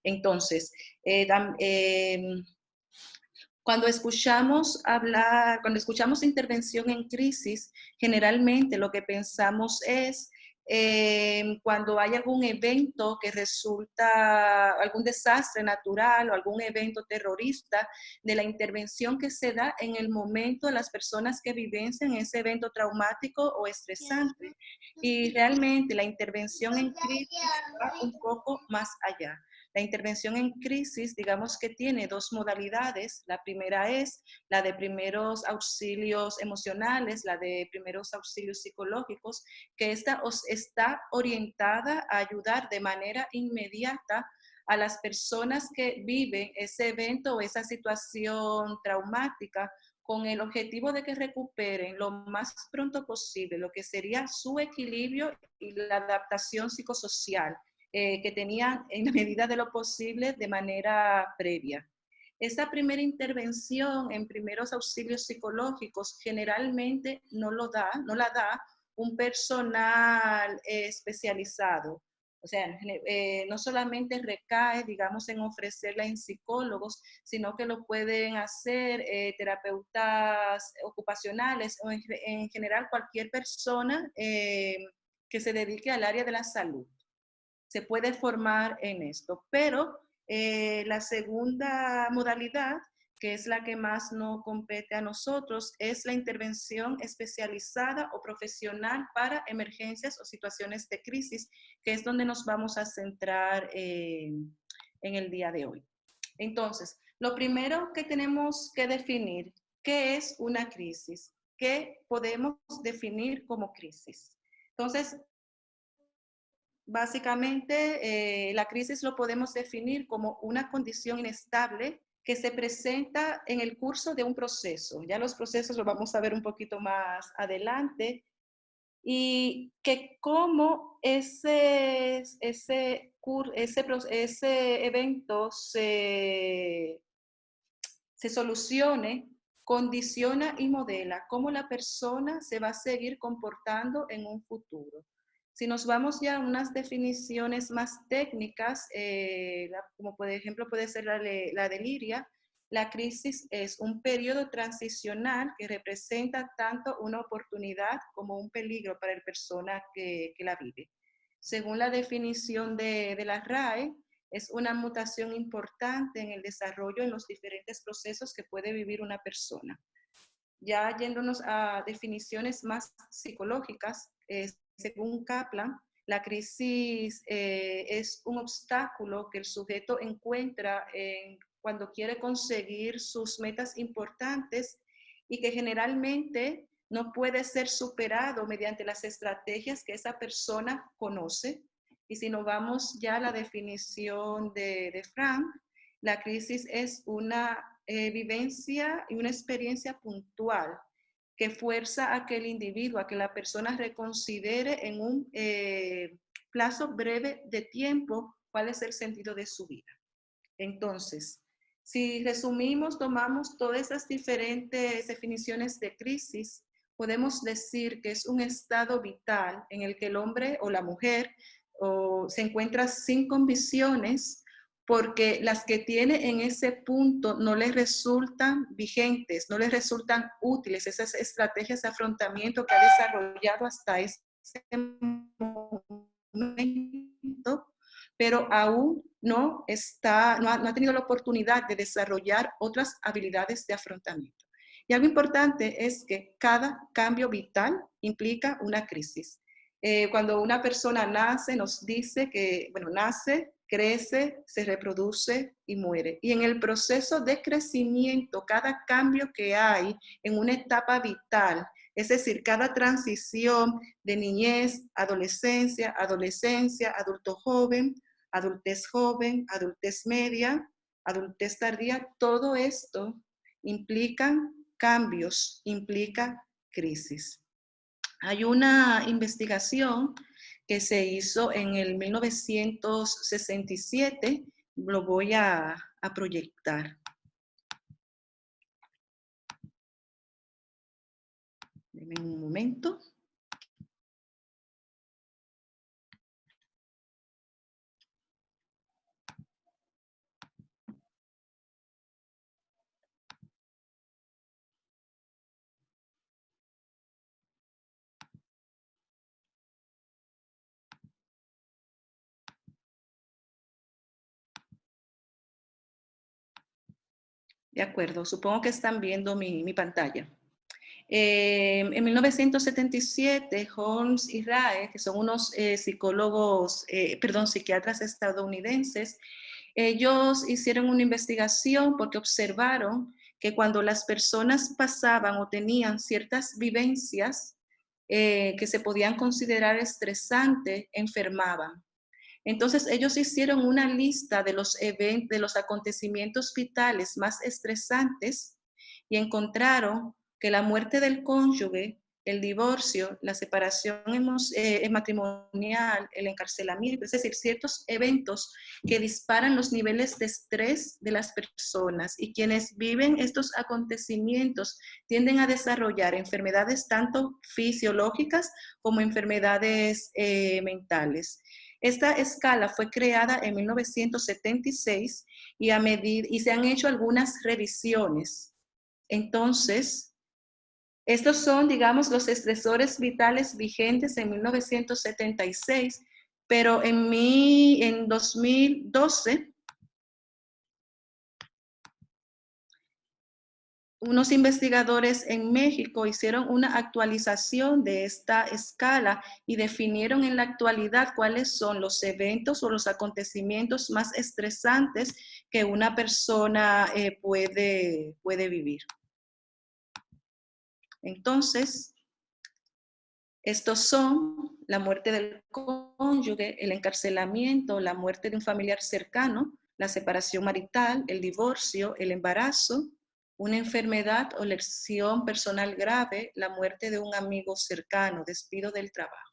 Entonces, cuando escuchamos hablar, cuando escuchamos intervención en crisis, generalmente lo que pensamos es cuando hay algún evento que resulta, algún desastre natural o algún evento terrorista, de la intervención que se da en el momento de las personas que vivencian ese evento traumático o estresante. Y realmente la intervención en crisis va un poco más allá. La intervención en crisis, digamos que tiene dos modalidades. La primera es la de primeros auxilios emocionales, la de primeros auxilios psicológicos, que esta está orientada a ayudar de manera inmediata a las personas que viven ese evento o esa situación traumática con el objetivo de que recuperen lo más pronto posible lo que sería su equilibrio y la adaptación psicosocial que tenían en la medida de lo posible de manera previa. Esta primera intervención en primeros auxilios psicológicos generalmente no la da un personal especializado. O sea, no solamente recae, digamos, en ofrecerla en psicólogos, sino que lo pueden hacer terapeutas ocupacionales o en general cualquier persona que se dedique al área de la salud. Se puede formar en esto, pero la segunda modalidad, que es la que más nos compete a nosotros, es la intervención especializada o profesional para emergencias o situaciones de crisis, que es donde nos vamos a centrar en el día de hoy. Entonces, lo primero que tenemos que definir, ¿qué es una crisis? ¿Qué podemos definir como crisis? Entonces, básicamente, la crisis lo podemos definir como una condición inestable que se presenta en el curso de un proceso. Ya los procesos los vamos a ver un poquito más adelante. Y que como ese evento se solucione, condiciona y modela cómo la persona se va a seguir comportando en un futuro. Si nos vamos ya a unas definiciones más técnicas, como por ejemplo puede ser la de Liria, la crisis es un periodo transicional que representa tanto una oportunidad como un peligro para la persona que la vive. Según la definición de la RAE, es una mutación importante en el desarrollo en los diferentes procesos que puede vivir una persona. Ya yéndonos a definiciones más psicológicas, según Kaplan, la crisis es un obstáculo que el sujeto encuentra cuando quiere conseguir sus metas importantes y que generalmente no puede ser superado mediante las estrategias que esa persona conoce. Y si nos vamos ya a la definición de Frank, la crisis es una vivencia y una experiencia puntual que fuerza a que el individuo, a que la persona reconsidere en un plazo breve de tiempo cuál es el sentido de su vida. Entonces, si resumimos, tomamos todas esas diferentes definiciones de crisis, podemos decir que es un estado vital en el que el hombre o la mujer se encuentra sin convicciones porque las que tiene en ese punto no les resultan vigentes, no les resultan útiles esas estrategias de afrontamiento que ha desarrollado hasta ese momento, pero aún no ha tenido la oportunidad de desarrollar otras habilidades de afrontamiento. Y algo importante es que cada cambio vital implica una crisis. Cuando una persona nace, nos dice que, bueno, nace, crece, se reproduce y muere. Y en el proceso de crecimiento, cada cambio que hay en una etapa vital, es decir, cada transición de niñez, adolescencia, adulto joven, adultez media, adultez tardía, todo esto implica cambios, implica crisis. Hay una investigación que se hizo en el 1967, lo voy a proyectar. Denme un momento. De acuerdo, supongo que están viendo mi pantalla. En 1977, Holmes y Rae, que son unos psiquiatras estadounidenses, ellos hicieron una investigación porque observaron que cuando las personas pasaban o tenían ciertas vivencias que se podían considerar estresantes, enfermaban. Entonces ellos hicieron una lista de de los acontecimientos vitales más estresantes y encontraron que la muerte del cónyuge, el divorcio, la separación matrimonial, el encarcelamiento, es decir, ciertos eventos que disparan los niveles de estrés de las personas, y quienes viven estos acontecimientos tienden a desarrollar enfermedades tanto fisiológicas como enfermedades mentales. Esta escala fue creada en 1976 y se han hecho algunas revisiones. Entonces, estos son, digamos, los estresores vitales vigentes en 1976, pero en 2012, unos investigadores en México hicieron una actualización de esta escala y definieron en la actualidad cuáles son los eventos o los acontecimientos más estresantes que una persona puede vivir. Entonces, estos son la muerte del cónyuge, el encarcelamiento, la muerte de un familiar cercano, la separación marital, el divorcio, el embarazo, una enfermedad o lesión personal grave, la muerte de un amigo cercano, despido del trabajo.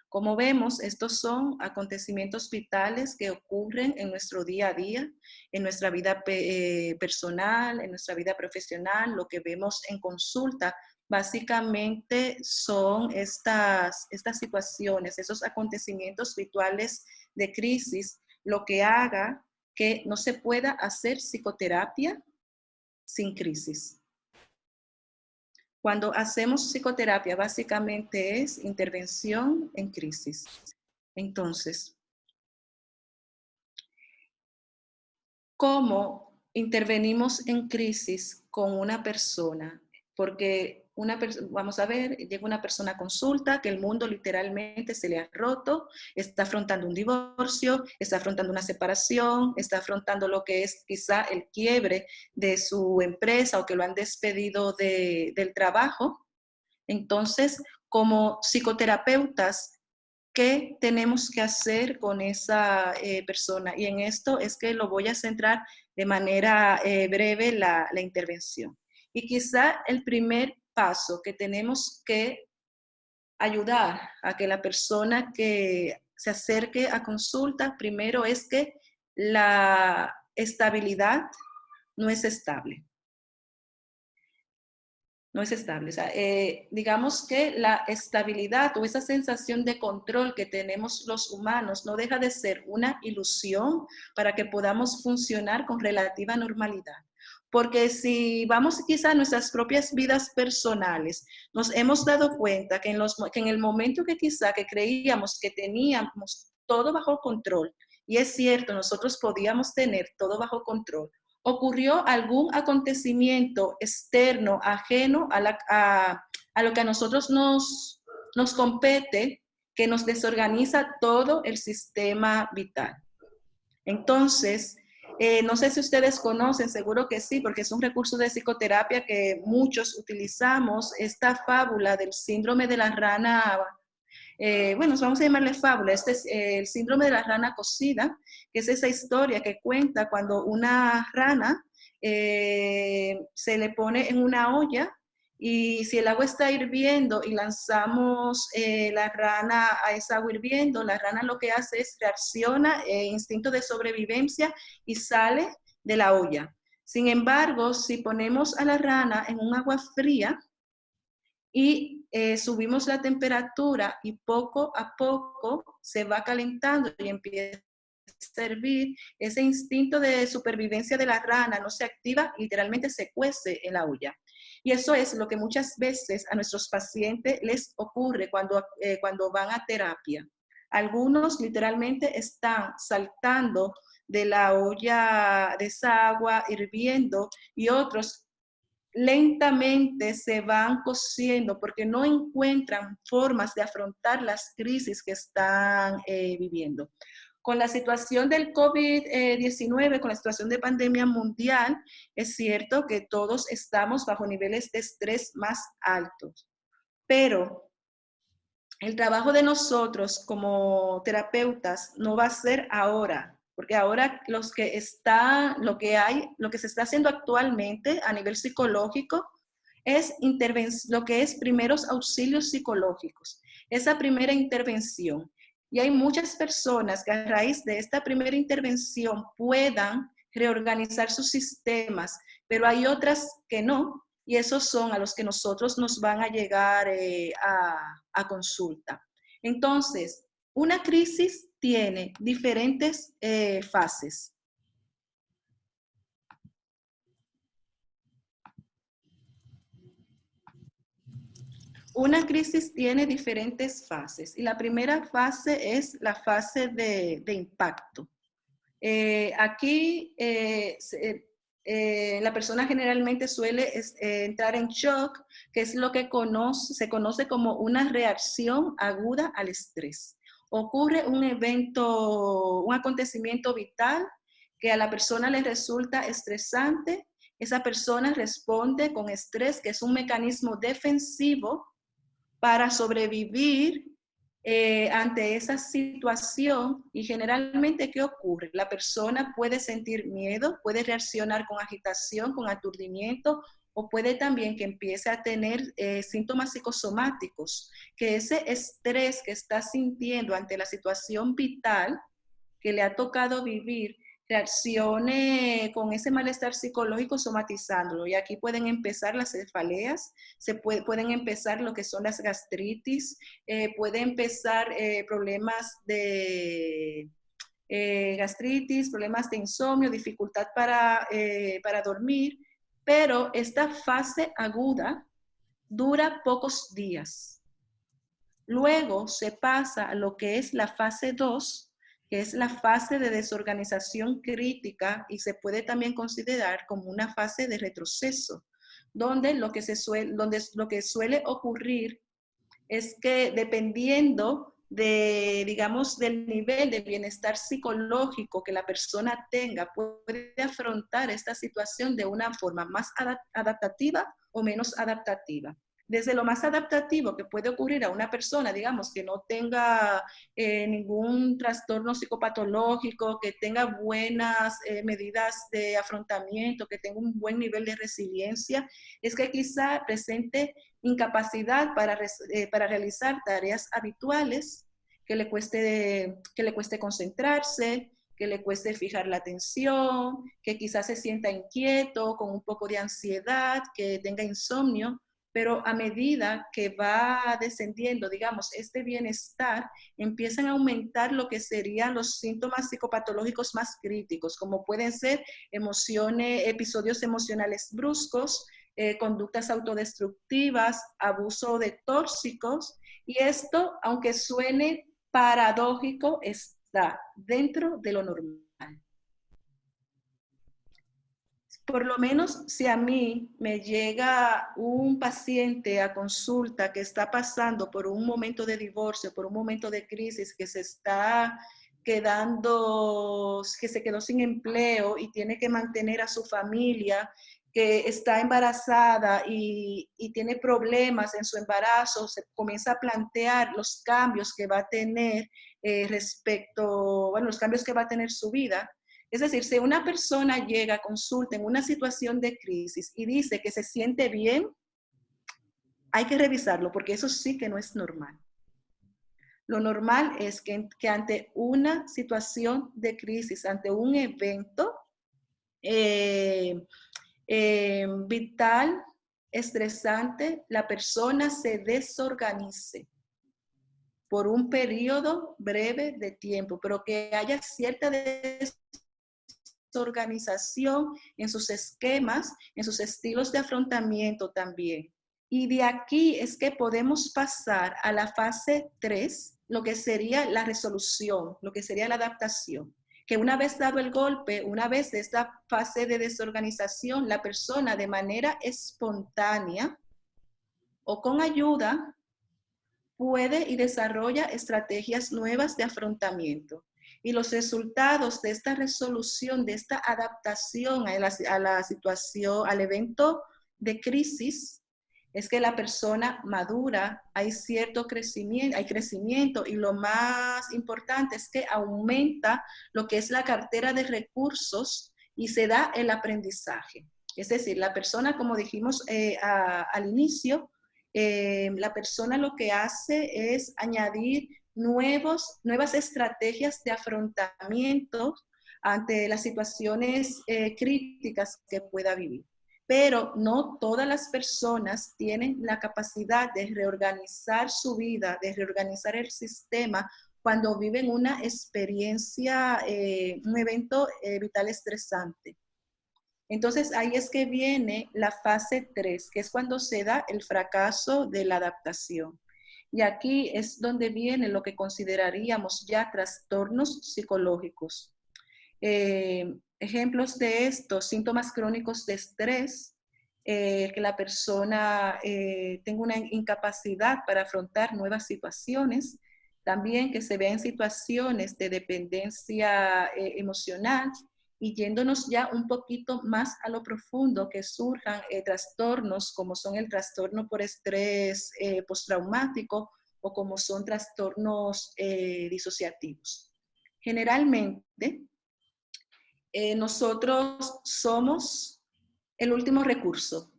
Como vemos, estos son acontecimientos vitales que ocurren en nuestro día a día, en nuestra vida personal, en nuestra vida profesional, lo que vemos en consulta. Básicamente son estas situaciones, esos acontecimientos virtuales de crisis, lo que haga que no se pueda hacer psicoterapia sin crisis. Cuando hacemos psicoterapia, básicamente es intervención en crisis. Entonces, ¿cómo intervenimos en crisis con una persona? Porque vamos a ver, llega una persona a consulta que el mundo literalmente se le ha roto, está afrontando un divorcio, está afrontando una separación, está afrontando lo que es quizá el quiebre de su empresa o que lo han despedido del trabajo. Entonces, como psicoterapeutas, ¿qué tenemos que hacer con esa persona? Y en esto es que lo voy a centrar de manera breve la intervención. Y quizá el primer paso que tenemos que ayudar a que la persona que se acerque a consulta, primero es que la estabilidad no es estable. No es estable. O sea, digamos que la estabilidad o esa sensación de control que tenemos los humanos no deja de ser una ilusión para que podamos funcionar con relativa normalidad. Porque si vamos quizá a nuestras propias vidas personales, nos hemos dado cuenta que en el momento que quizá que creíamos que teníamos todo bajo control, y es cierto, nosotros podíamos tener todo bajo control, ocurrió algún acontecimiento externo, ajeno a lo que a nosotros nos compete, que nos desorganiza todo el sistema vital. Entonces, no sé si ustedes conocen, seguro que sí, porque es un recurso de psicoterapia que muchos utilizamos, esta fábula del síndrome de la rana. Bueno, vamos a llamarle fábula. Este es el síndrome de la rana cocida, que es esa historia que cuenta cuando una rana se le pone en una olla, y si el agua está hirviendo y lanzamos la rana a esa agua hirviendo, la rana lo que hace es reacciona, instinto de sobrevivencia, y sale de la olla. Sin embargo, si ponemos a la rana en un agua fría, y subimos la temperatura, y poco a poco se va calentando y empieza a hervir, ese instinto de supervivencia de la rana no se activa, literalmente se cuece en la olla. Y eso es lo que muchas veces a nuestros pacientes les ocurre cuando van a terapia. Algunos literalmente están saltando de la olla, de esa agua hirviendo, y otros lentamente se van cociendo porque no encuentran formas de afrontar las crisis que están viviendo. Con la situación del COVID-19, con la situación de pandemia mundial, es cierto que todos estamos bajo niveles de estrés más altos, pero el trabajo de nosotros como terapeutas no va a ser ahora, porque ahora lo que se está haciendo actualmente a nivel psicológico es lo que es primeros auxilios psicológicos, esa primera intervención. Y hay muchas personas que a raíz de esta primera intervención puedan reorganizar sus sistemas, pero hay otras que no, y esos son a los que nosotros nos van a llegar a consulta. Entonces, una crisis tiene diferentes fases. Una crisis tiene diferentes fases y la primera fase es la fase de impacto. Aquí la persona generalmente suele entrar en shock, que es lo que se conoce como una reacción aguda al estrés. Ocurre un evento, un acontecimiento vital que a la persona le resulta estresante. Esa persona responde con estrés, que es un mecanismo defensivo para sobrevivir ante esa situación. Y generalmente, ¿qué ocurre? La persona puede sentir miedo, puede reaccionar con agitación, con aturdimiento, o puede también que empiece a tener síntomas psicosomáticos, que ese estrés que está sintiendo ante la situación vital que le ha tocado vivir, reaccione con ese malestar psicológico somatizándolo. Y aquí pueden empezar las cefaleas, pueden empezar lo que son las gastritis, pueden empezar problemas de gastritis, problemas de insomnio, dificultad para dormir, pero esta fase aguda dura pocos días. Luego se pasa a lo que es la fase 2, que es la fase de desorganización crítica y se puede también considerar como una fase de retroceso, donde lo que suele ocurrir es que dependiendo digamos, del nivel de bienestar psicológico que la persona tenga, puede afrontar esta situación de una forma más adaptativa o menos adaptativa. Desde lo más adaptativo que puede ocurrir a una persona, digamos, que no tenga ningún trastorno psicopatológico, que tenga buenas medidas de afrontamiento, que tenga un buen nivel de resiliencia, es que quizá presente incapacidad para realizar tareas habituales, que le cueste concentrarse, que le cueste fijar la atención, que quizás se sienta inquieto, con un poco de ansiedad, que tenga insomnio, pero a medida que va descendiendo, digamos, este bienestar, empiezan a aumentar lo que serían los síntomas psicopatológicos más críticos, como pueden ser episodios emocionales bruscos, conductas autodestructivas, abuso de tóxicos, y esto, aunque suene paradójico, está dentro de lo normal. Por lo menos si a mí me llega un paciente a consulta que está pasando por un momento de divorcio, por un momento de crisis, que se quedó sin empleo y tiene que mantener a su familia, que está embarazada y tiene problemas en su embarazo, se comienza a plantear los cambios que va a tener los cambios que va a tener su vida. Es decir, si una persona llega a consulta en una situación de crisis y dice que se siente bien, hay que revisarlo porque eso sí que no es normal. Lo normal es que ante una situación de crisis, ante un evento vital, estresante, la persona se desorganice por un periodo breve de tiempo, pero que haya cierta organización en sus esquemas, en sus estilos de afrontamiento también. Y de aquí es que podemos pasar a la fase 3, lo que sería la resolución, lo que sería la adaptación. que una vez dado el golpe, una vez de esta fase de desorganización, la persona de manera espontánea o con ayuda puede y desarrolla estrategias nuevas de afrontamiento. Y los resultados de esta resolución, de esta adaptación a la situación, al evento de crisis, es que la persona madura, hay cierto crecimiento y lo más importante es que aumenta lo que es la cartera de recursos y se da el aprendizaje. Es decir, la persona, como dijimos al inicio, la persona lo que hace es añadir nuevas estrategias de afrontamiento ante las situaciones críticas que pueda vivir. Pero no todas las personas tienen la capacidad de reorganizar su vida, de reorganizar el sistema cuando viven una experiencia, un evento vital estresante. Entonces ahí es que viene la fase 3, que es cuando se da el fracaso de la adaptación. Y aquí es donde viene lo que consideraríamos ya trastornos psicológicos. Ejemplos de estos, síntomas crónicos de estrés, que la persona tenga una incapacidad para afrontar nuevas situaciones, también que se vean situaciones de dependencia emocional, y yéndonos ya un poquito más a lo profundo, que surjan trastornos como son el trastorno por estrés postraumático o como son trastornos disociativos. Generalmente, nosotros somos el último recurso.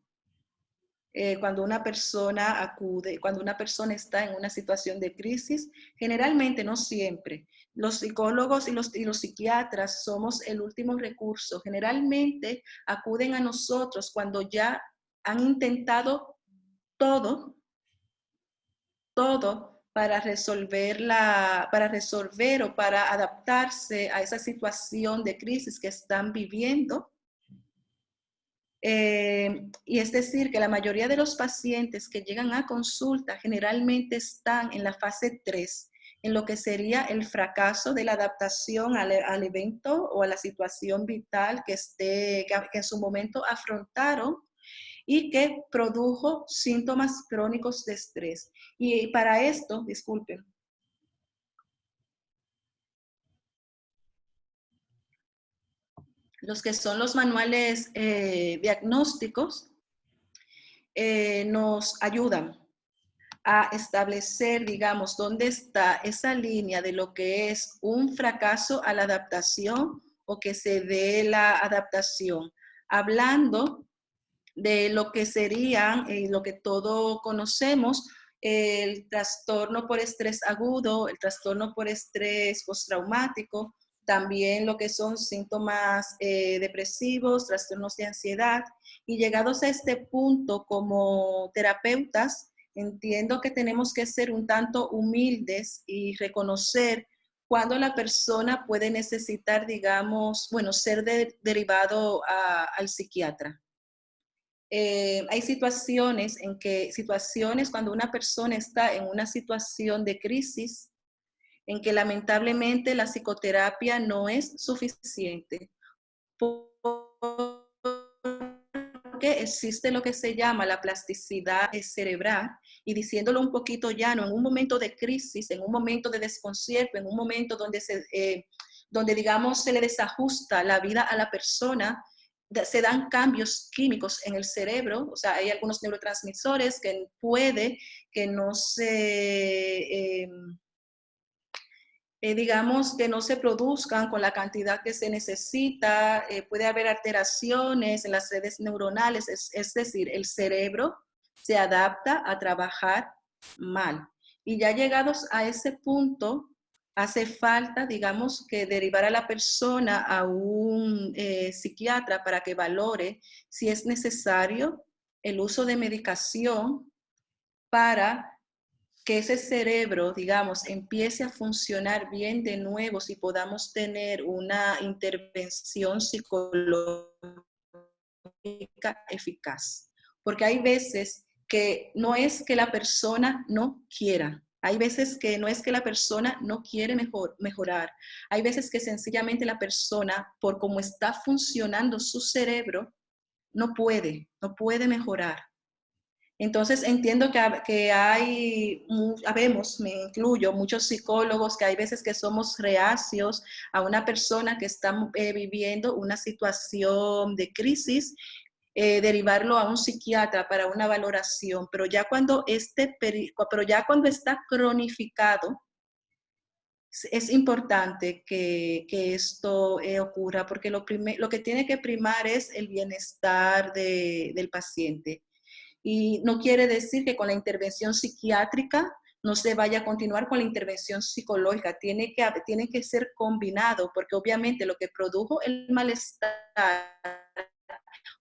Cuando una persona acude, cuando una persona está en una situación de crisis, generalmente, no siempre, los psicólogos y los psiquiatras somos el último recurso. Generalmente acuden a nosotros cuando ya han intentado todo, todo para resolver o para adaptarse a esa situación de crisis que están viviendo. Y es decir, que la mayoría de los pacientes que llegan a consulta generalmente están en la fase 3, en lo que sería el fracaso de la adaptación al evento o a la situación vital que en su momento afrontaron y que produjo síntomas crónicos de estrés. Y para esto, disculpen, los que son los manuales diagnósticos nos ayudan a establecer, digamos, dónde está esa línea de lo que es un fracaso a la adaptación o que se dé la adaptación. Hablando de lo que serían, lo que todos conocemos, el trastorno por estrés agudo, el trastorno por estrés postraumático, también lo que son síntomas depresivos, trastornos de ansiedad. Y llegados a este punto como terapeutas, entiendo que tenemos que ser un tanto humildes y reconocer cuando la persona puede necesitar, digamos, bueno, ser derivado al psiquiatra. Hay situaciones cuando una persona está en una situación de crisis, en que lamentablemente la psicoterapia no es suficiente, porque existe lo que se llama la plasticidad cerebral, y diciéndolo un poquito llano, en un momento de crisis, en un momento de desconcierto, en un momento donde digamos se le desajusta la vida a la persona, se dan cambios químicos en el cerebro, o sea, hay algunos neurotransmisores que puede que no se, digamos, que no se produzcan con la cantidad que se necesita, puede haber alteraciones en las redes neuronales, es decir, el cerebro se adapta a trabajar mal. Y ya llegados a ese punto, hace falta, digamos, que derivar a la persona a un psiquiatra para que valore si es necesario el uso de medicación para que ese cerebro, digamos, empiece a funcionar bien de nuevo, si podamos tener una intervención psicológica eficaz. Porque hay veces que no es que la persona no quiera, Hay veces que no es que la persona no quiere mejorar. Hay veces que sencillamente la persona, por cómo está funcionando su cerebro, no puede mejorar. Entonces entiendo que hay, habemos, me incluyo, muchos psicólogos que hay veces que somos reacios a una persona que está viviendo una situación de crisis, derivarlo a un psiquiatra para una valoración, pero ya cuando, pero ya cuando está cronificado, es importante que esto ocurra, porque lo que tiene que primar es el bienestar del paciente. Y no quiere decir que con la intervención psiquiátrica no se vaya a continuar con la intervención psicológica. Tiene que ser combinado, porque obviamente lo que produjo el malestar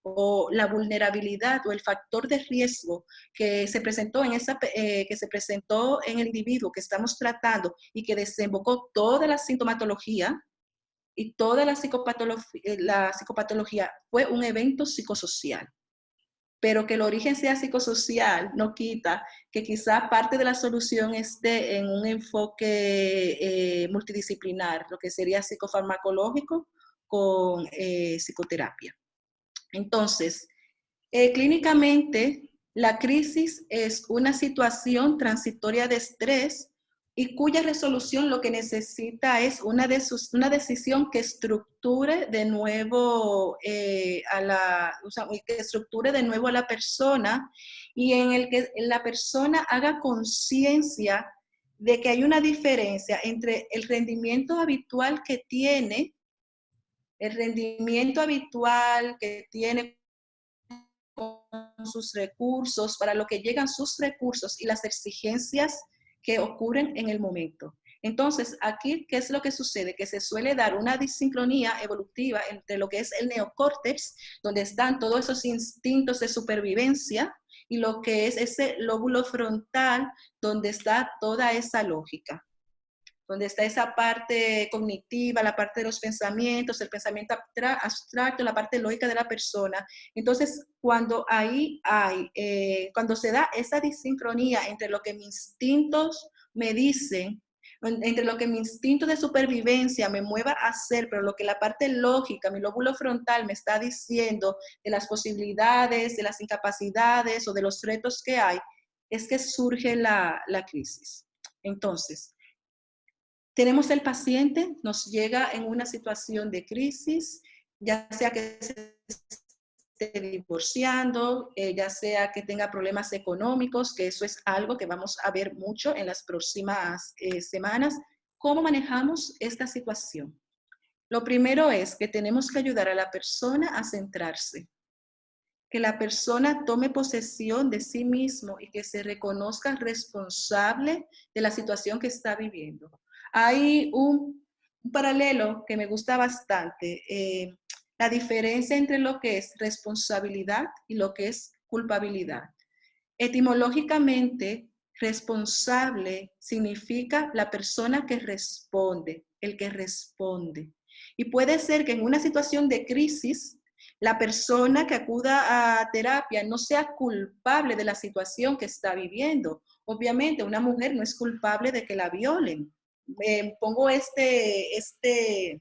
o la vulnerabilidad o el factor de riesgo que se presentó que se presentó en el individuo que estamos tratando y que desembocó toda la sintomatología y toda la psicopatología fue un evento psicosocial. Pero que el origen sea psicosocial no quita que quizá parte de la solución esté en un enfoque multidisciplinar, lo que sería psicofarmacológico con psicoterapia. Entonces, clínicamente, la crisis es una situación transitoria de estrés y cuya resolución lo que necesita es una decisión que estructure de nuevo que estructure de nuevo a la persona y en el que la persona haga conciencia de que hay una diferencia entre el rendimiento habitual que tiene, con sus recursos, para lo que llegan sus recursos y las exigencias que ocurren en el momento. Entonces, aquí, ¿qué es lo que sucede? Que se suele dar una disincronía evolutiva entre lo que es el neocórtex, donde están todos esos instintos de supervivencia, y lo que es ese lóbulo frontal, donde está toda esa lógica, donde está esa parte cognitiva, la parte de los pensamientos, el pensamiento abstracto, la parte lógica de la persona. Entonces, cuando cuando se da esa disincronía entre lo que mis instintos me dicen, entre lo que mi instinto de supervivencia me mueva a hacer, pero lo que la parte lógica, mi lóbulo frontal me está diciendo de las posibilidades, de las incapacidades o de los retos que hay, es que surge la crisis. Entonces, tenemos el paciente, nos llega en una situación de crisis, ya sea que se esté divorciando, ya sea que tenga problemas económicos, que eso es algo que vamos a ver mucho en las próximas semanas. ¿Cómo manejamos esta situación? Lo primero es que tenemos que ayudar a la persona a centrarse, que la persona tome posesión de sí mismo y que se reconozca responsable de la situación que está viviendo. Hay un paralelo que me gusta bastante, la diferencia entre lo que es responsabilidad y lo que es culpabilidad. Etimológicamente, responsable significa la persona que responde, el que responde. Y puede ser que en una situación de crisis, la persona que acuda a terapia no sea culpable de la situación que está viviendo. Obviamente, una mujer no es culpable de que la violen. Pongo este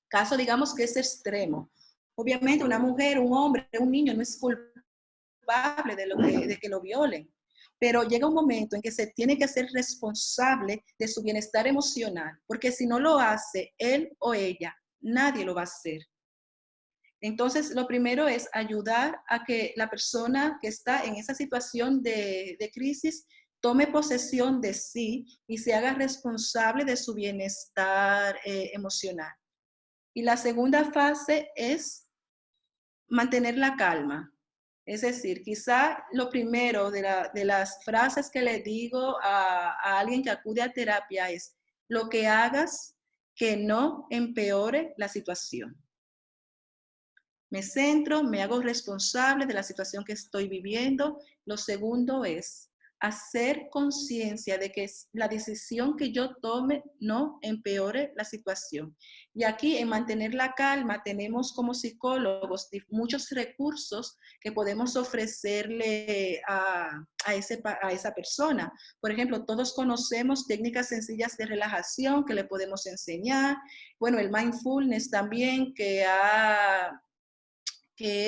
caso, digamos que es extremo. Obviamente, una mujer, un hombre, un niño no es culpable de que lo violen. Pero llega un momento en que se tiene que ser responsable de su bienestar emocional, porque si no lo hace él o ella, nadie lo va a hacer. Entonces, lo primero es ayudar a que la persona que está en esa situación de crisis tome posesión de sí y se haga responsable de su bienestar emocional. Y la segunda fase es mantener la calma. Es decir, quizá lo primero de las frases que le digo a alguien que acude a terapia es: lo que hagas que no empeore la situación. Me centro, me hago responsable de la situación que estoy viviendo. Lo segundo es hacer conciencia de que la decisión que yo tome no empeore la situación. Y aquí en mantener la calma tenemos como psicólogos muchos recursos que podemos ofrecerle a esa persona. Por ejemplo, todos conocemos técnicas sencillas de relajación que le podemos enseñar. Bueno, el mindfulness también que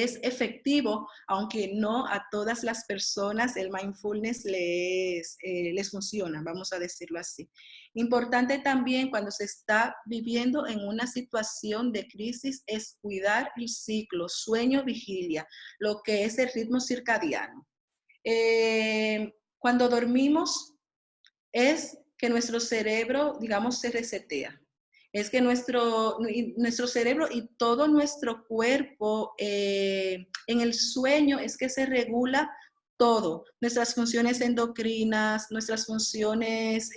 es efectivo, aunque no a todas las personas el mindfulness les funciona, vamos a decirlo así. Importante también cuando se está viviendo en una situación de crisis es cuidar el ciclo, sueño, vigilia, lo que es el ritmo circadiano. Cuando dormimos es que nuestro cerebro, digamos, se resetea. Es que nuestro cerebro y todo nuestro cuerpo en el sueño es que se regula todo, nuestras funciones endocrinas, nuestras funciones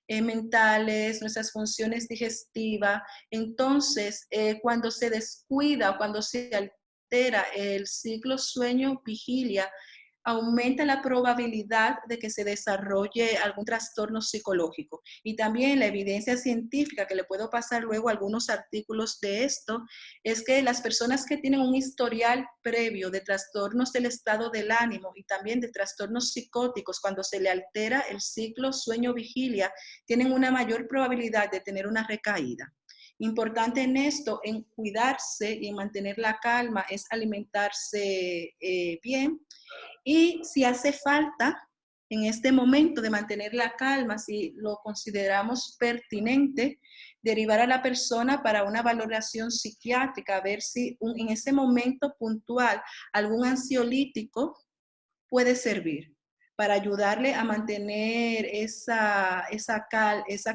mentales, nuestras funciones digestivas. Entonces, cuando se descuida, cuando se altera el ciclo sueño-vigilia, aumenta la probabilidad de que se desarrolle algún trastorno psicológico. Y también la evidencia científica, que le puedo pasar luego algunos artículos de esto, es que las personas que tienen un historial previo de trastornos del estado del ánimo y también de trastornos psicóticos, cuando se le altera el ciclo sueño-vigilia, tienen una mayor probabilidad de tener una recaída. Importante en esto, en cuidarse y en mantener la calma, es alimentarse bien. Y si hace falta, en este momento de mantener la calma, si lo consideramos pertinente, derivar a la persona para una valoración psiquiátrica, a ver si en ese momento puntual algún ansiolítico puede servir para ayudarle a mantener esa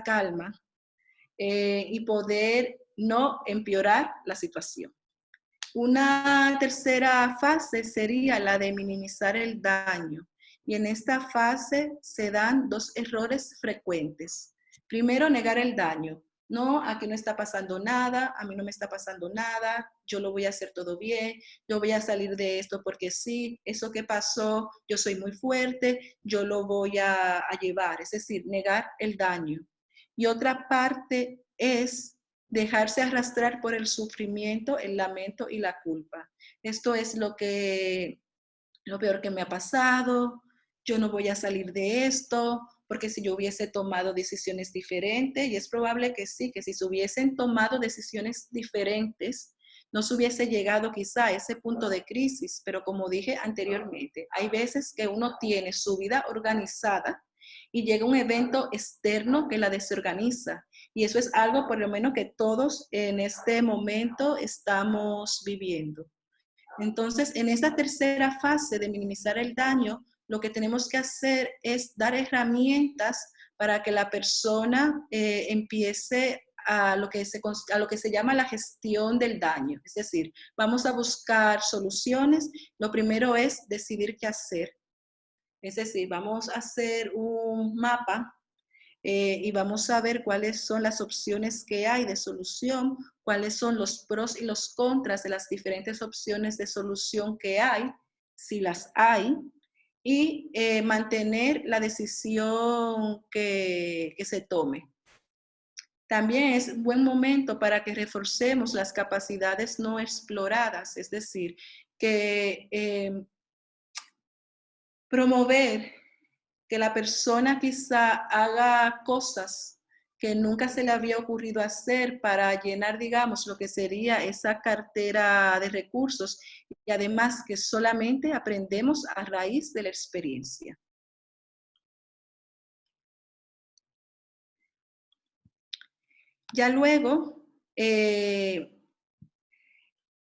calma y poder no empeorar la situación. Una tercera fase sería la de minimizar el daño. Y en esta fase se dan dos errores frecuentes. Primero, negar el daño. No, aquí no está pasando nada, a mí no me está pasando nada, yo lo voy a hacer todo bien, yo voy a salir de esto porque sí, eso que pasó, yo soy muy fuerte, yo lo voy a llevar. Es decir, negar el daño. Y otra parte es dejarse arrastrar por el sufrimiento, el lamento y la culpa. Esto es lo peor que me ha pasado, yo no voy a salir de esto, porque si yo hubiese tomado decisiones diferentes, y es probable que sí, que si se hubiesen tomado decisiones diferentes, no se hubiese llegado quizá a ese punto de crisis, pero como dije anteriormente, hay veces que uno tiene su vida organizada y llega un evento externo que la desorganiza. Y eso es algo por lo menos que todos en este momento estamos viviendo. Entonces, en esta tercera fase de minimizar el daño, lo que tenemos que hacer es dar herramientas para que la persona empiece a lo que se llama la gestión del daño. Es decir, vamos a buscar soluciones. Lo primero es decidir qué hacer. Es decir, vamos a hacer un mapa y vamos a ver cuáles son las opciones que hay de solución, cuáles son los pros y los contras de las diferentes opciones de solución que hay, si las hay, y mantener la decisión que se tome. También es un buen momento para que reforcemos las capacidades no exploradas, es decir, que promover que la persona quizá haga cosas que nunca se le había ocurrido hacer para llenar, digamos, lo que sería esa cartera de recursos y además que solamente aprendemos a raíz de la experiencia. Ya luego,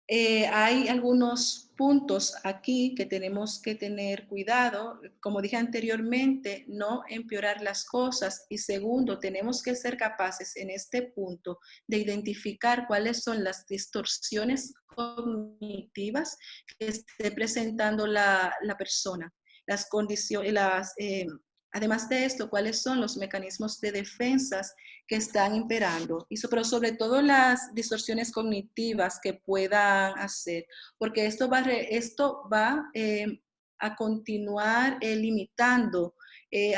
hay algunos puntos aquí que tenemos que tener cuidado. Como dije anteriormente, no empeorar las cosas. Y segundo, tenemos que ser capaces en este punto de identificar cuáles son las distorsiones cognitivas que esté presentando la persona. Las condiciones, además de esto, cuáles son los mecanismos de defensas que están imperando, pero sobre todo las distorsiones cognitivas que puedan hacer, porque esto va a continuar limitando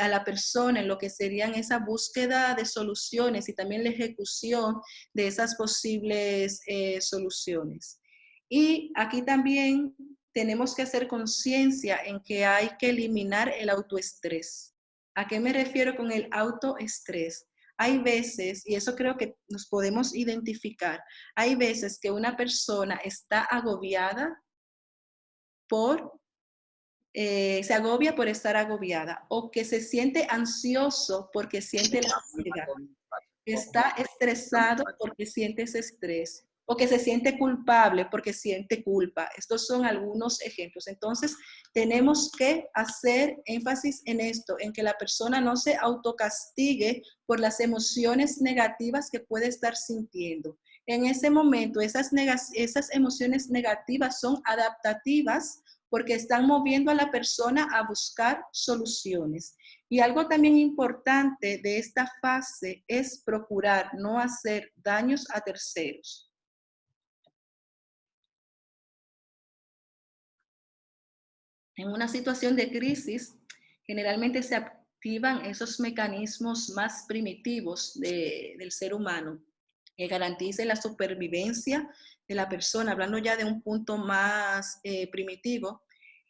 a la persona en lo que serían esa búsqueda de soluciones y también la ejecución de esas posibles soluciones. Y aquí también tenemos que hacer conciencia en que hay que eliminar el autoestrés. ¿A qué me refiero con el autoestrés? Hay veces, y eso creo que nos podemos identificar, hay veces que una persona está agobiada se agobia por estar agobiada, o que se siente ansioso porque siente la ansiedad, está estresado porque siente ese estrés, o que se siente culpable porque siente culpa. Estos son algunos ejemplos. Entonces, tenemos que hacer énfasis en esto, en que la persona no se autocastigue por las emociones negativas que puede estar sintiendo. En ese momento, esas emociones negativas son adaptativas porque están moviendo a la persona a buscar soluciones. Y algo también importante de esta fase es procurar no hacer daños a terceros. En una situación de crisis, generalmente se activan esos mecanismos más primitivos del ser humano que garanticen la supervivencia de la persona, hablando ya de un punto más primitivo.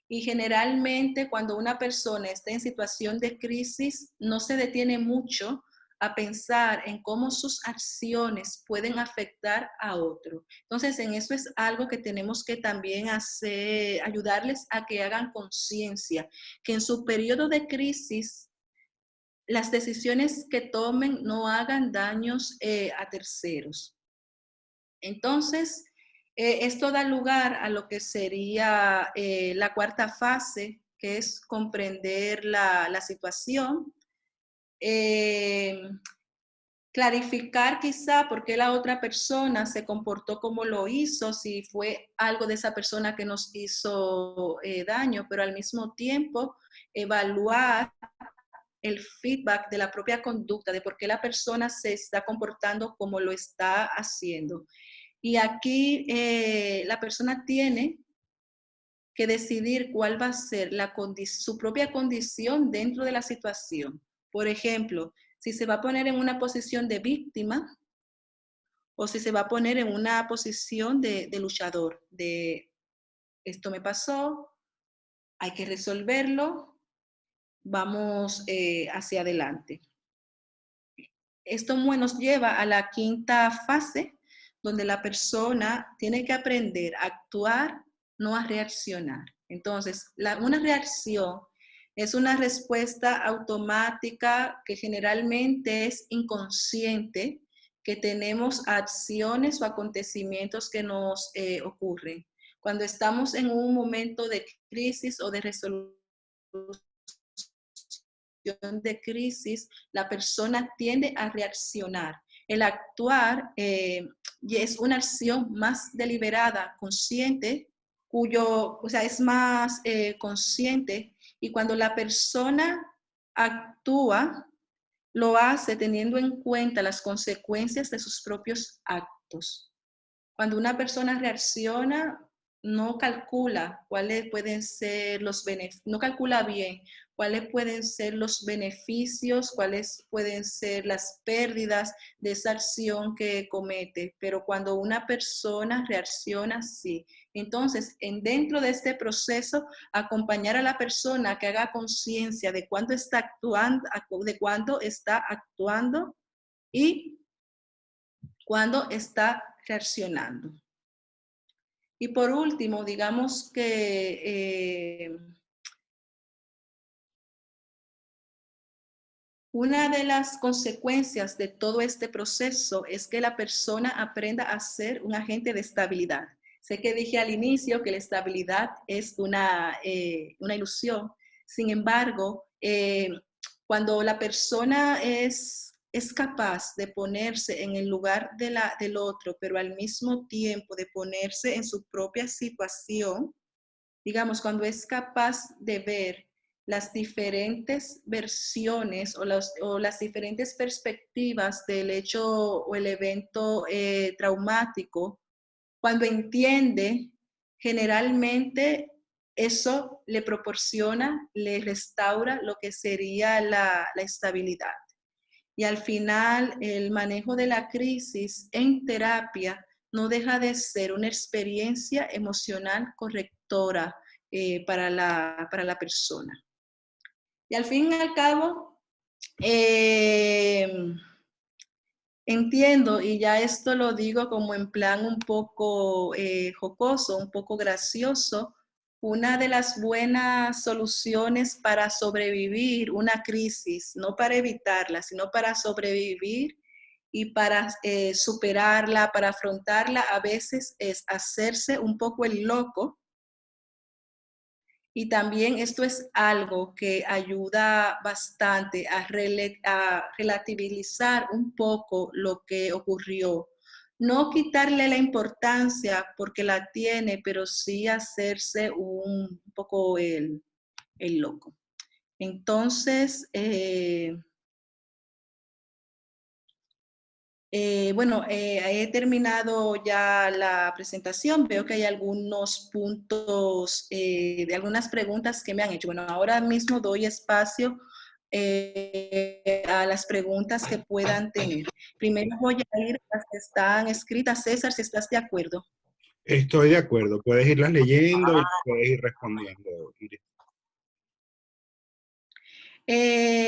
Y generalmente cuando una persona está en situación de crisis, no se detiene mucho a pensar en cómo sus acciones pueden afectar a otro. Entonces, en eso es algo que tenemos que también hacer, ayudarles a que hagan conciencia, que en su periodo de crisis, las decisiones que tomen no hagan daños a terceros. Entonces, esto da lugar a lo que sería la cuarta fase, que es comprender la situación, clarificar quizá por qué la otra persona se comportó como lo hizo, si fue algo de esa persona que nos hizo daño, pero al mismo tiempo evaluar el feedback de la propia conducta, de por qué la persona se está comportando como lo está haciendo. Y aquí la persona tiene que decidir cuál va a ser su propia condición dentro de la situación. Por ejemplo, si se va a poner en una posición de víctima o si se va a poner en una posición de luchador, de esto me pasó, hay que resolverlo, vamos hacia adelante. Esto nos lleva a la quinta fase, donde la persona tiene que aprender a actuar, no a reaccionar. Entonces, una reacción es una respuesta automática que generalmente es inconsciente, que tenemos a acciones o acontecimientos que nos ocurren. Cuando estamos en un momento de crisis o de resolución de crisis, la persona tiende a reaccionar. El actuar es una acción más deliberada, consciente, es más consciente, y cuando la persona actúa, lo hace teniendo en cuenta las consecuencias de sus propios actos. Cuando una persona reacciona, no calcula cuáles pueden ser los beneficios, no calcula bien cuáles pueden ser los beneficios, cuáles pueden ser las pérdidas de esa acción que comete. Pero cuando una persona reacciona, sí. Entonces, dentro de este proceso, acompañar a la persona que haga conciencia de cuándo está actuando y cuándo está reaccionando. Y por último, digamos que una de las consecuencias de todo este proceso es que la persona aprenda a ser un agente de estabilidad. Sé que dije al inicio que la estabilidad es una ilusión. Sin embargo, cuando la persona es capaz de ponerse en el lugar del otro, pero al mismo tiempo de ponerse en su propia situación, digamos, cuando es capaz de ver las diferentes versiones o las diferentes perspectivas del hecho o el evento traumático, cuando entiende, generalmente eso le proporciona, le restaura lo que sería la estabilidad. Y al final, el manejo de la crisis en terapia no deja de ser una experiencia emocional correctora para la persona. Y al fin y al cabo, eh, entiendo, y ya esto lo digo como en plan un poco jocoso, un poco gracioso, una de las buenas soluciones para sobrevivir una crisis, no para evitarla, sino para sobrevivir y para superarla, para afrontarla, a veces es hacerse un poco el loco. Y también esto es algo que ayuda bastante a relativizar un poco lo que ocurrió. No quitarle la importancia porque la tiene, pero sí hacerse un poco el loco. Entonces, bueno, he terminado ya la presentación. Veo que hay algunos puntos de algunas preguntas que me han hecho. Bueno, ahora mismo doy espacio a las preguntas que puedan tener. Primero voy a ir a las que están escritas. César, si estás de acuerdo. Estoy de acuerdo. Puedes irlas leyendo y puedes ir respondiendo, Iris.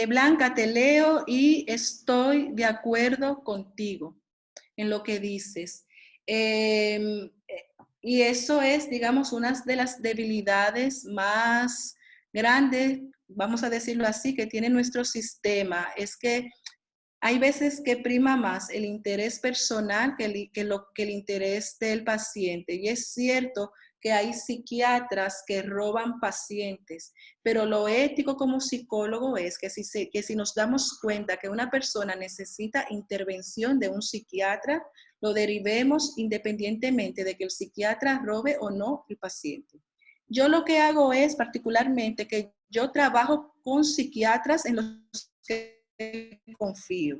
Blanca, te leo y estoy de acuerdo contigo en lo que dices. Y eso es, digamos, una de las debilidades más grandes, vamos a decirlo así, que tiene nuestro sistema. Es que hay veces que prima más el interés personal que el interés del paciente. Y es cierto que hay psiquiatras que roban pacientes, pero lo ético como psicólogo es que si nos damos cuenta que una persona necesita intervención de un psiquiatra, lo derivemos independientemente de que el psiquiatra robe o no el paciente. Yo lo que hago es particularmente que yo trabajo con psiquiatras en los que confío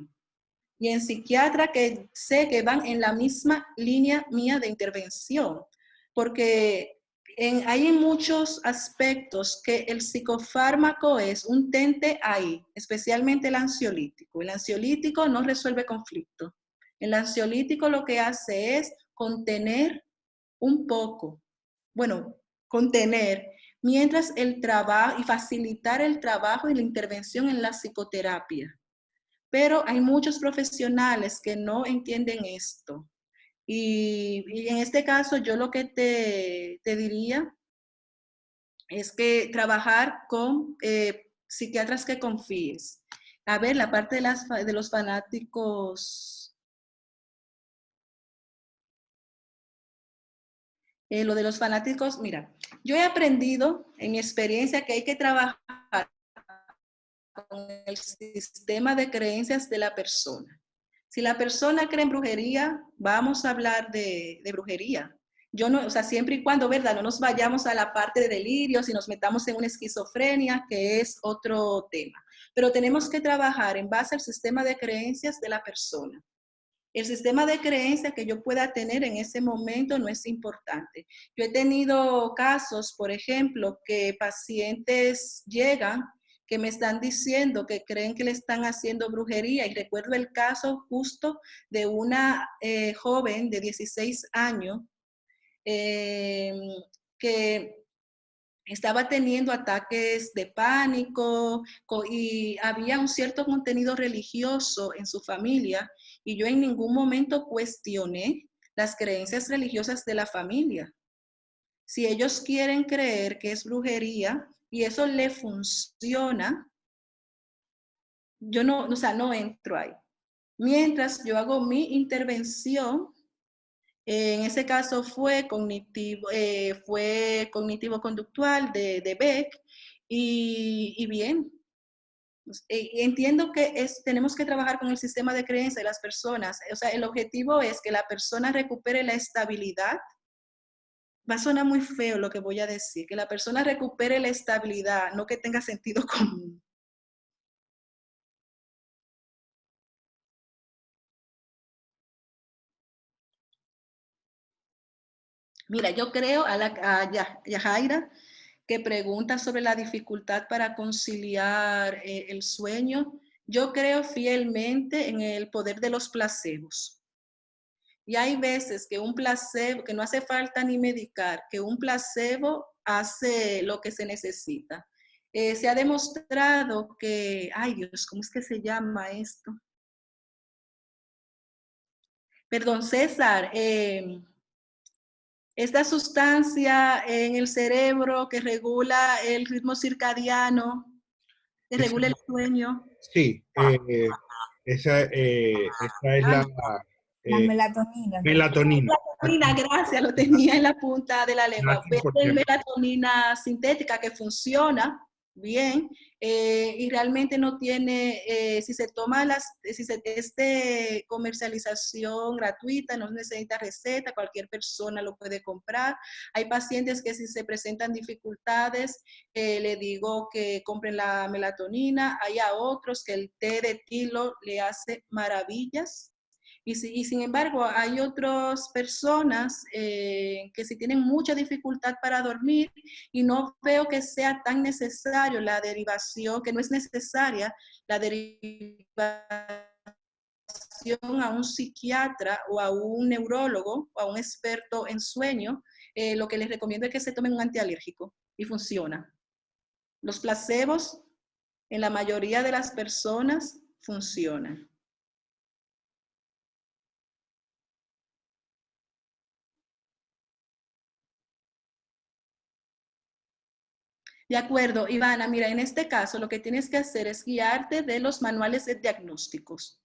y en psiquiatras que sé que van en la misma línea mía de intervención, porque hay en muchos aspectos que el psicofármaco es un tente ahí, especialmente el ansiolítico. El ansiolítico no resuelve conflicto. El ansiolítico lo que hace es contener un poco, bueno, contener, mientras el trabajo y facilitar el trabajo y la intervención en la psicoterapia. Pero hay muchos profesionales que no entienden esto. Y en este caso yo lo que te diría es que trabajar con psiquiatras que confíes. A ver, la parte de los fanáticos, lo de los fanáticos, mira, yo he aprendido en mi experiencia que hay que trabajar con el sistema de creencias de la persona. Si la persona cree en brujería, vamos a hablar de brujería. Yo no, o sea, siempre y cuando, ¿verdad? No nos vayamos a la parte de delirios y nos metamos en una esquizofrenia, que es otro tema. Pero tenemos que trabajar en base al sistema de creencias de la persona. El sistema de creencias que yo pueda tener en ese momento no es importante. Yo he tenido casos, por ejemplo, que pacientes llegan que me están diciendo que creen que le están haciendo brujería. Y recuerdo el caso justo de una joven de 16 años eh, que estaba teniendo ataques de pánico y había un cierto contenido religioso en su familia y yo en ningún momento cuestioné las creencias religiosas de la familia. Si ellos quieren creer que es brujería y eso le funciona, yo no, o sea, no entro ahí. Mientras yo hago mi intervención, en ese caso fue cognitivo-conductual de Beck y bien, entiendo que tenemos que trabajar con el sistema de creencia de las personas. O sea, el objetivo es que la persona recupere la estabilidad. Va a sonar muy feo lo que voy a decir, que la persona recupere la estabilidad, no que tenga sentido común. Mira, yo creo a Yajaira que pregunta sobre la dificultad para conciliar el sueño. Yo creo fielmente en el poder de los placebos. Y hay veces que un placebo, que no hace falta ni medicar, que un placebo hace lo que se necesita. Se ha demostrado que, ay Dios, ¿cómo es que se llama esto? Perdón, César, esta sustancia en el cerebro que regula el ritmo circadiano, que regula el sueño. Sí, esa es la La eh, melatonina. melatonina. Melatonina, gracias, lo tenía en la punta de la lengua. Gracias por Es tiempo. melatonina sintética que funciona bien y realmente no tiene, si se toma es de comercialización gratuita, no necesita receta, cualquier persona lo puede comprar. Hay pacientes que si se presentan dificultades, le digo que compren la melatonina. Hay a otros que el té de tilo le hace maravillas. Y sin embargo, hay otras personas que si tienen mucha dificultad para dormir y no veo que sea tan necesario la derivación, que no es necesaria la derivación a un psiquiatra o a un neurólogo o a un experto en sueño, lo que les recomiendo es que se tomen un antialérgico y funciona. Los placebos en la mayoría de las personas funcionan. De acuerdo, Ivana, mira, en este caso lo que tienes que hacer es guiarte de los manuales de diagnósticos.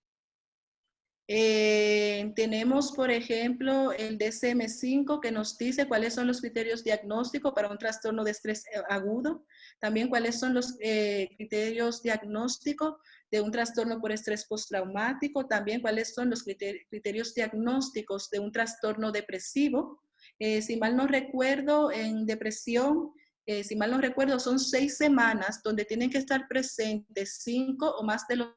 Tenemos, por ejemplo, el DSM-5 que nos dice cuáles son los criterios diagnósticos para un trastorno de estrés agudo, también cuáles son los criterios diagnósticos de un trastorno por estrés postraumático, también cuáles son los criterios diagnósticos de un trastorno depresivo. Si mal no recuerdo, en depresión, si mal no recuerdo, son 6 semanas donde tienen que estar presentes 5 o más de los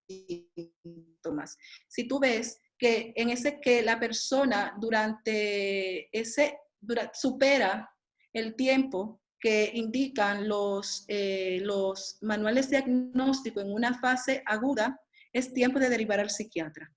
síntomas. Si tú ves que en ese que la persona supera el tiempo que indican los manuales diagnósticos en una fase aguda, es tiempo de derivar al psiquiatra.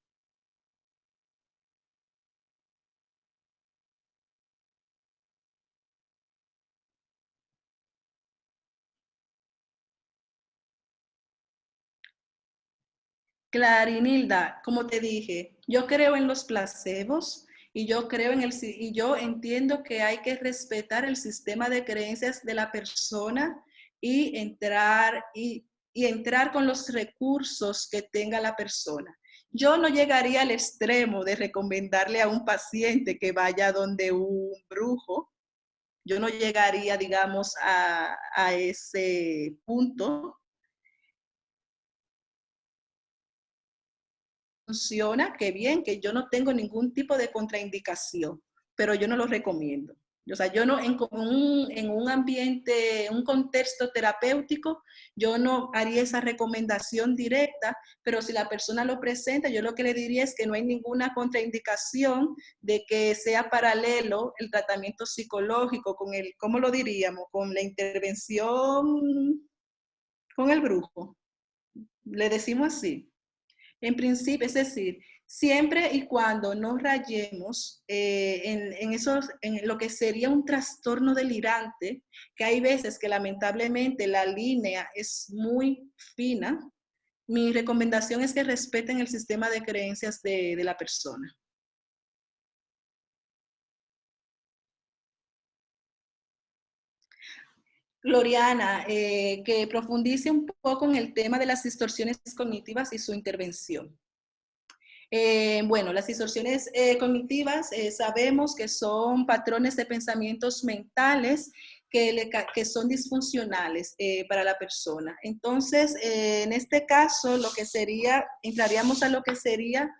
Clarinilda, como te dije, yo creo en los placebos y yo entiendo que hay que respetar el sistema de creencias de la persona y entrar con los recursos que tenga la persona. Yo no llegaría al extremo de recomendarle a un paciente que vaya donde un brujo. Yo no llegaría, digamos, a ese punto. Funciona, que bien, que yo no tengo ningún tipo de contraindicación, pero yo no lo recomiendo. O sea, yo no, en un ambiente, un contexto terapéutico, yo no haría esa recomendación directa, pero si la persona lo presenta, yo lo que le diría es que no hay ninguna contraindicación de que sea paralelo el tratamiento psicológico con el, ¿cómo lo diríamos? Con la intervención con el brujo. Le decimos así. En principio, es decir, siempre y cuando no rayemos en lo que sería un trastorno delirante, que hay veces que lamentablemente la línea es muy fina, mi recomendación es que respeten el sistema de creencias de la persona. Gloriana, que profundice un poco en el tema de las distorsiones cognitivas y su intervención. Bueno, las distorsiones cognitivas sabemos que son patrones de pensamientos mentales que son disfuncionales para la persona. Entonces, en este caso, lo que sería, entraríamos a lo que sería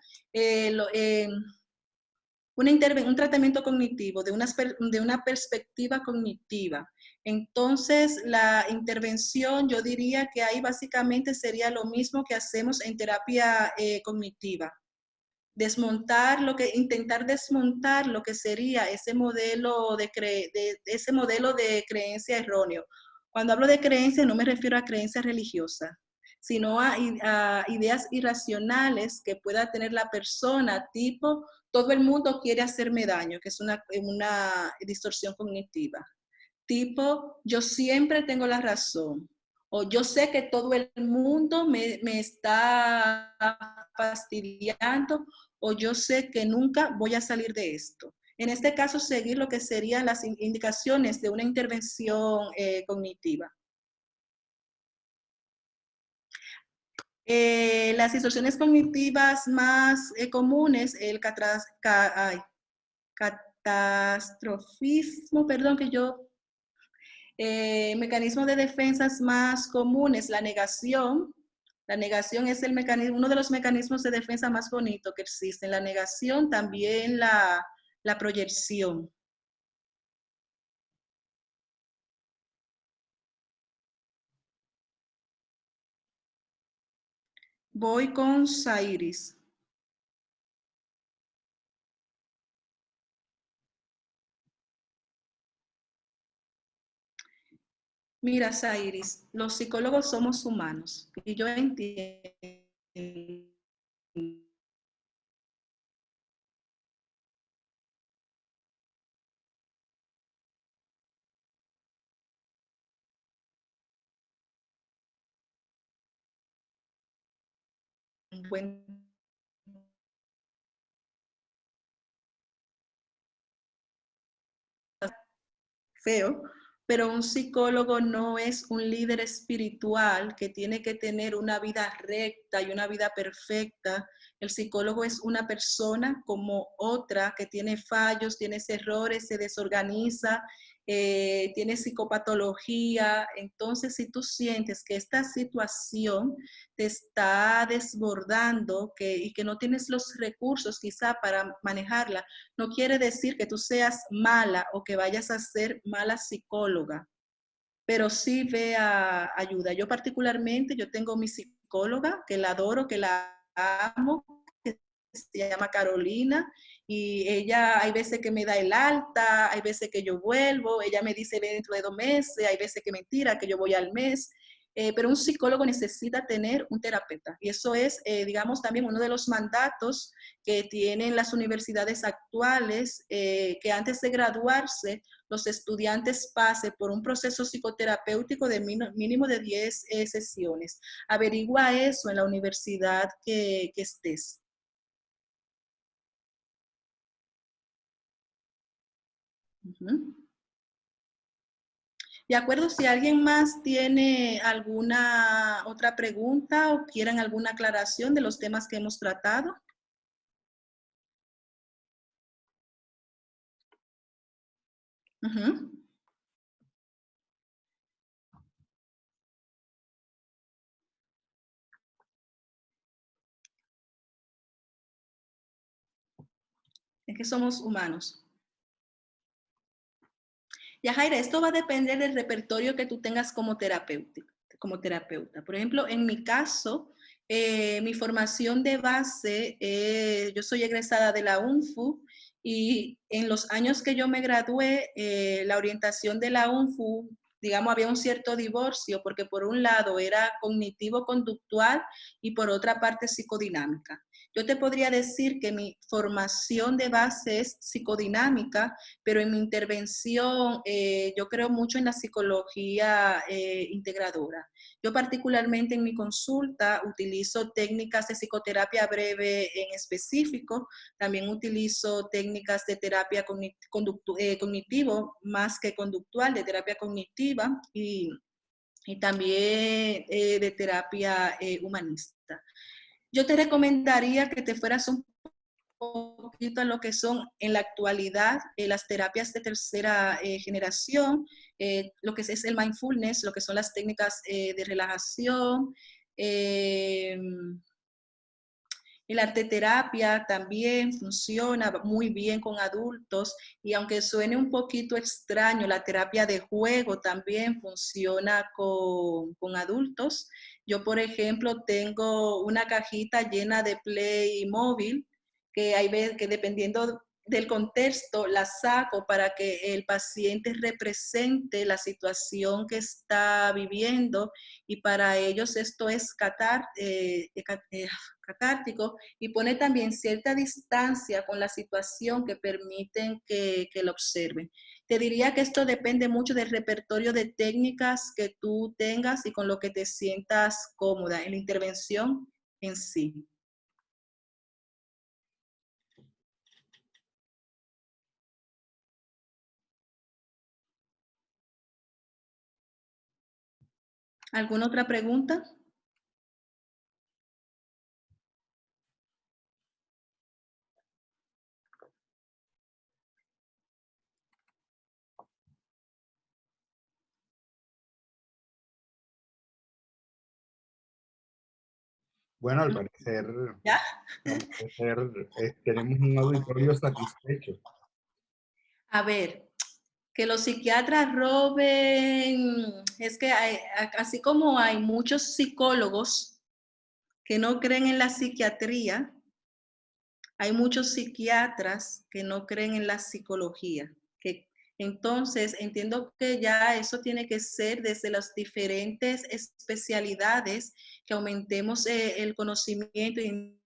un tratamiento cognitivo, de una perspectiva cognitiva. Entonces, la intervención, yo diría que ahí básicamente sería lo mismo que hacemos en terapia cognitiva. intentar desmontar lo que sería ese modelo de creencia erróneo. Cuando hablo de creencia no me refiero a creencia religiosa, sino a ideas irracionales que pueda tener la persona, tipo, todo el mundo quiere hacerme daño, que es una distorsión cognitiva. Tipo, yo siempre tengo la razón, o yo sé que todo el mundo me está fastidiando, o yo sé que nunca voy a salir de esto. En este caso, seguir lo que serían las indicaciones de una intervención cognitiva. Las distorsiones cognitivas más comunes, el catastrofismo, perdón, mecanismos de defensas más comunes, la negación. La negación es uno de los mecanismos de defensa más bonitos que existen. La negación, también la proyección. Voy con Sairis. Mira, Sairis, los psicólogos somos humanos y yo entiendo un buen feo, pero un psicólogo no es un líder espiritual que tiene que tener una vida recta y una vida perfecta. El psicólogo es una persona como otra que tiene fallos, tiene errores, se desorganiza, tiene psicopatología. Entonces, si tú sientes que esta situación te está desbordando y que no tienes los recursos quizá para manejarla, no quiere decir que tú seas mala o que vayas a ser mala psicóloga, pero sí vea ayuda. Yo particularmente, yo tengo mi psicóloga, que la adoro, que la amo, que se llama Carolina, y ella hay veces que me da el alta, hay veces que yo vuelvo, ella me dice dentro de 2 meses, hay veces que mentira, que yo voy al mes. Pero un psicólogo necesita tener un terapeuta y eso es, digamos, también uno de los mandatos que tienen las universidades actuales, que antes de graduarse los estudiantes pasen por un proceso psicoterapéutico de mínimo de 10 sesiones. Averigua eso en la universidad que estés. De acuerdo, si alguien más tiene alguna otra pregunta o quieren alguna aclaración de los temas que hemos tratado. Es que somos humanos. Ya, Jaira, esto va a depender del repertorio que tú tengas como terapeuta. Por ejemplo, en mi caso, mi formación de base, yo soy egresada de la UNFU y en los años que yo me gradué, la orientación de la UNFU, digamos, había un cierto divorcio porque por un lado era cognitivo-conductual y por otra parte psicodinámica. Yo te podría decir que mi formación de base es psicodinámica, pero en mi intervención yo creo mucho en la psicología integradora. Yo particularmente en mi consulta utilizo técnicas de psicoterapia breve en específico, también utilizo técnicas de terapia cognitivo más que conductual, de terapia cognitiva y también de terapia humanista. Yo te recomendaría que te fueras un poquito a lo que son en la actualidad las terapias de tercera generación, lo que es el mindfulness, lo que son las técnicas de relajación, el arteterapia también funciona muy bien con adultos y aunque suene un poquito extraño, la terapia de juego también funciona con adultos. Yo, por ejemplo, tengo una cajita llena de Playmobil que hay veces que dependiendo del contexto la saco para que el paciente represente la situación que está viviendo y para ellos esto es catártico y pone también cierta distancia con la situación que permiten que lo observen. Te diría que esto depende mucho del repertorio de técnicas que tú tengas y con lo que te sientas cómoda en la intervención en sí. ¿Alguna otra pregunta? Bueno, al parecer, ¿Ya? tenemos un auditorio satisfecho. A ver, que los psiquiatras roben, es que así como hay muchos psicólogos que no creen en la psiquiatría, hay muchos psiquiatras que no creen en la psicología. Entonces, entiendo que ya eso tiene que ser desde las diferentes especialidades, que aumentemos el conocimiento y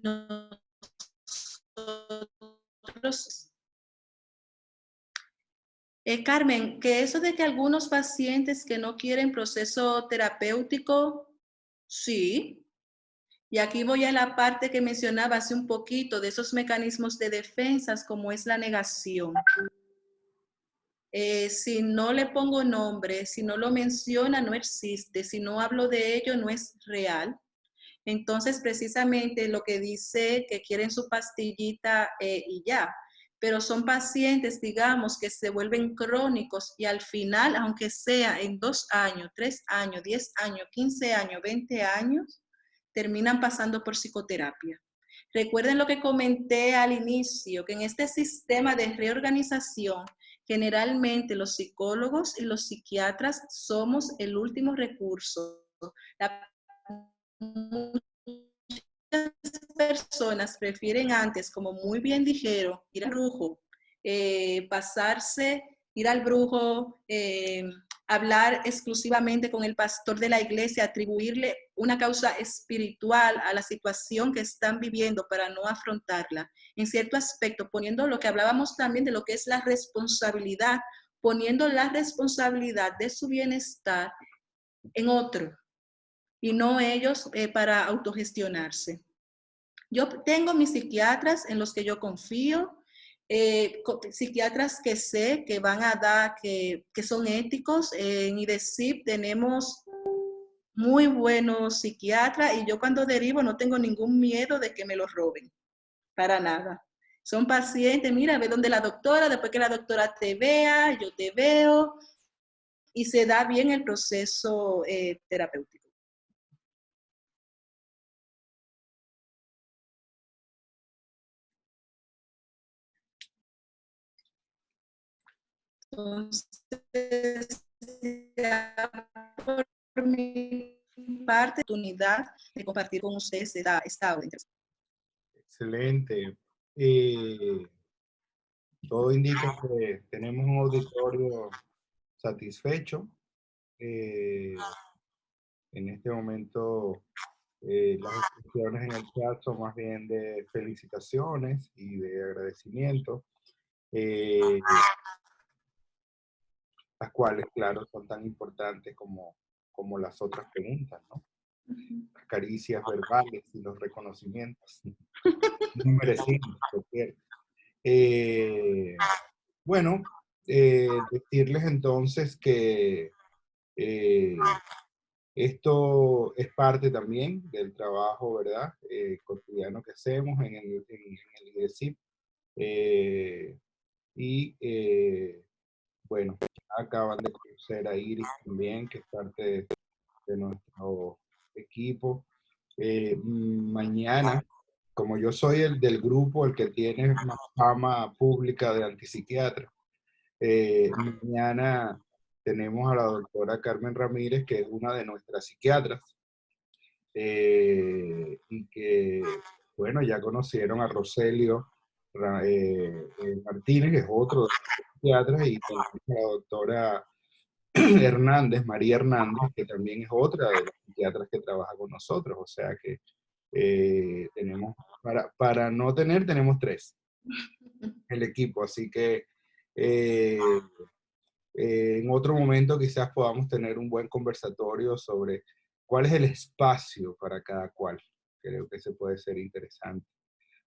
nosotros. Carmen, que eso de que algunos pacientes que no quieren proceso terapéutico, sí. Y aquí voy a la parte que mencionaba hace un poquito de esos mecanismos de defensas como es la negación. Si no le pongo nombre, si no lo menciona, no existe. Si no hablo de ello, no es real. Entonces, precisamente lo que dice que quieren su pastillita y ya, pero son pacientes, digamos, que se vuelven crónicos y al final, aunque sea en 2 años, 3 años, 10 años, 15 años, 20 años, terminan pasando por psicoterapia. Recuerden lo que comenté al inicio, que en este sistema de reorganización, generalmente los psicólogos y los psiquiatras somos el último recurso. La muchas personas prefieren antes, como muy bien dijeron, ir al brujo, pasarse, ir al brujo, hablar exclusivamente con el pastor de la iglesia, atribuirle una causa espiritual a la situación que están viviendo para no afrontarla. En cierto aspecto, poniendo lo que hablábamos también de lo que es la responsabilidad, poniendo la responsabilidad de su bienestar en otro, y no ellos para autogestionarse. Yo tengo mis psiquiatras en los que yo confío, psiquiatras que sé que van a dar, que son éticos. En IDECIP tenemos muy buenos psiquiatras y yo cuando derivo no tengo ningún miedo de que me los roben, para nada. Son pacientes, mira, ve donde la doctora, después que la doctora te vea, yo te veo y se da bien el proceso terapéutico. Entonces, por mi parte, oportunidad de compartir con ustedes esta audiencia. Excelente. Eh, Todo indica que tenemos un auditorio satisfecho. Eh, en este momento, las expresiones en el chat son más bien de felicitaciones y de agradecimiento, eh, las cuales, claro, son tan importantes como las otras preguntas, ¿no? Las caricias verbales y los reconocimientos. Muy merecidos, por cierto. Bueno, decirles entonces que esto es parte también del trabajo, ¿verdad? Cotidiano que hacemos en el IDECIP. Y bueno, acaban de conocer a Iris también, que es parte de nuestro equipo. Mañana, como yo soy el del grupo, el que tiene más fama pública de antipsiquiatra, mañana tenemos a la doctora Carmen Ramírez, que es una de nuestras psiquiatras. y que, bueno, ya conocieron a Roselio Martínez, que es otro de los psiquiatras, y tenemos a la doctora Hernández, María Hernández, que también es otra de las psiquiatras que trabaja con nosotros. O sea que tenemos, para no tener, tenemos 3 el equipo. Así que en otro momento quizás podamos tener un buen conversatorio sobre cuál es el espacio para cada cual. Creo que se puede ser interesante.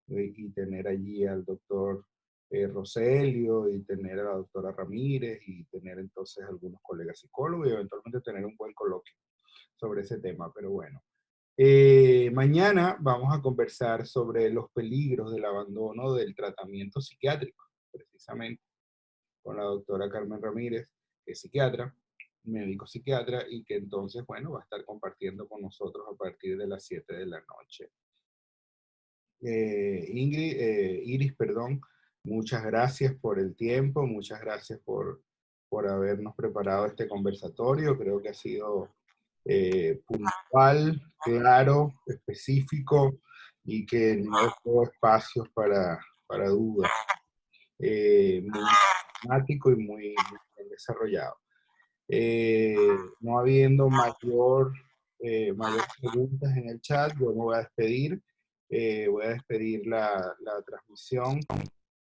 Y tener allí al doctor Roselio y tener a la doctora Ramírez y tener entonces algunos colegas psicólogos y eventualmente tener un buen coloquio sobre ese tema. Pero bueno, mañana vamos a conversar sobre los peligros del abandono del tratamiento psiquiátrico, precisamente con la doctora Carmen Ramírez, que es psiquiatra, médico psiquiatra, y que entonces, bueno, va a estar compartiendo con nosotros a partir de las 7 de la noche. Iris, perdón, muchas gracias por el tiempo, muchas gracias por habernos preparado este conversatorio. Creo que ha sido puntual, claro, específico y que no dejó espacios para dudas. Muy temático y muy bien desarrollado. No habiendo mayor preguntas en el chat, yo me voy a despedir. Voy a despedir la transmisión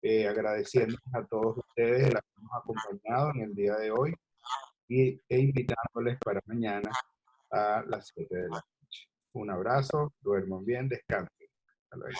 agradeciendo a todos ustedes el habernos acompañado en el día de hoy e invitándoles para mañana a las 7 de la noche. Un abrazo, duerman bien, descansen. Hasta luego.